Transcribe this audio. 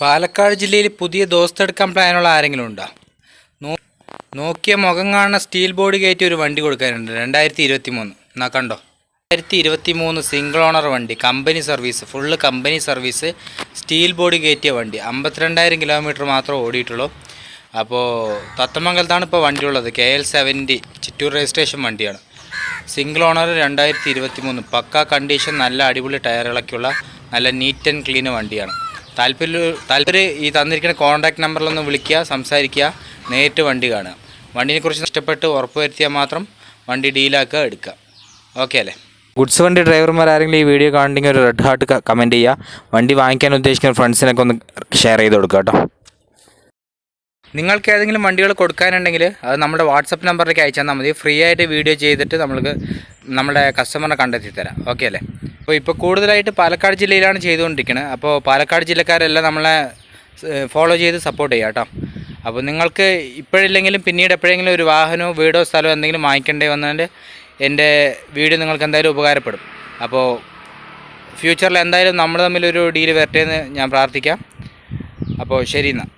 പാലക്കാട് ജില്ലയിൽ പുതിയ ദോസ്തെടുക്കാൻ പ്ലാനുള്ള ആരെങ്കിലും ഉണ്ടോ? നോക്കിയ മുഖം കാണുന്ന സ്റ്റീൽ ബോഡി കയറ്റി ഒരു വണ്ടി കൊടുക്കാനുണ്ട്. 2023 എന്നാ കണ്ടോ. 2023 സിംഗിൾ ഓണർ വണ്ടി, company service, full company service, steel body കയറ്റിയ വണ്ടി. 52,000 കിലോമീറ്റർ മാത്രമേ ഓടിയിട്ടുള്ളൂ. അപ്പോൾ തത്തമംഗലത്താണ് ഇപ്പോൾ വണ്ടി ഉള്ളത്. KL 70 ചിറ്റൂർ രജിസ്ട്രേഷൻ വണ്ടിയാണ്. സിംഗിൾ ഓണർ 2023, പക്ക കണ്ടീഷൻ, നല്ല അടിപൊളി ടയറുകളൊക്കെയുള്ള നല്ല നീറ്റ് ആൻഡ് ക്ലീൻ വണ്ടിയാണ്. താല്പര്യം ഈ തന്നിരിക്കുന്ന കോൺടാക്ട് നമ്പറിലൊന്ന് വിളിക്കുക, സംസാരിക്കുക, നേരിട്ട് വണ്ടി കാണുക. വണ്ടിനെക്കുറിച്ച് ഇഷ്ടപ്പെട്ട് ഉറപ്പ് വരുത്തിയാൽ മാത്രം വണ്ടി ഡീലാക്കുക, എടുക്കുക. ഓക്കെ അല്ലേ? ഗുഡ്സ് വണ്ടി ഡ്രൈവർമാർ ആരെങ്കിലും ഈ വീഡിയോ കാണണമെങ്കിൽ ഒരു റെഡ് ഹാർട്ട് കമൻറ്റ് ചെയ്യുക. വണ്ടി വാങ്ങിക്കാൻ ഉദ്ദേശിക്കുന്ന ഫ്രണ്ട്സിനൊക്കെ ഒന്ന് ഷെയർ ചെയ്ത് കൊടുക്കുക കേട്ടോ. നിങ്ങൾക്ക് ഏതെങ്കിലും വണ്ടികൾ കൊടുക്കാനുണ്ടെങ്കിൽ അത് നമ്മുടെ വാട്സപ്പ് നമ്പറിലേക്ക് അയച്ചു തന്നാൽ മതി. ഫ്രീ ആയിട്ട് വീഡിയോ ചെയ്തിട്ട് നമ്മുടെ കസ്റ്റമറിനെ കണ്ടെത്തി തരാം. ഓക്കെ അല്ലേ? ഇപ്പോൾ കൂടുതലായിട്ട് പാലക്കാട് ജില്ലയിലാണ് ചെയ്തുകൊണ്ടിരിക്കുന്നത്. അപ്പോൾ പാലക്കാട് ജില്ലക്കാരെല്ലാം നമ്മളെ ഫോളോ ചെയ്ത് സപ്പോർട്ട് ചെയ്യുക കേട്ടോ. അപ്പോൾ നിങ്ങൾക്ക് ഇപ്പോഴില്ലെങ്കിലും പിന്നീട് എപ്പോഴെങ്കിലും ഒരു വാഹനമോ വീടോ സ്ഥലമോ എന്തെങ്കിലും വാങ്ങിക്കേണ്ടി വന്നാൽ എൻ്റെ വീഡിയോ നിങ്ങൾക്ക് എന്തായാലും ഉപകാരപ്പെടും. അപ്പോൾ ഫ്യൂച്ചറിൽ എന്തായാലും നമ്മൾ തമ്മിലൊരു ഡീല് വരട്ടെ എന്ന് ഞാൻ പ്രാർത്ഥിക്കാം. അപ്പോൾ ശരി എന്നാൽ.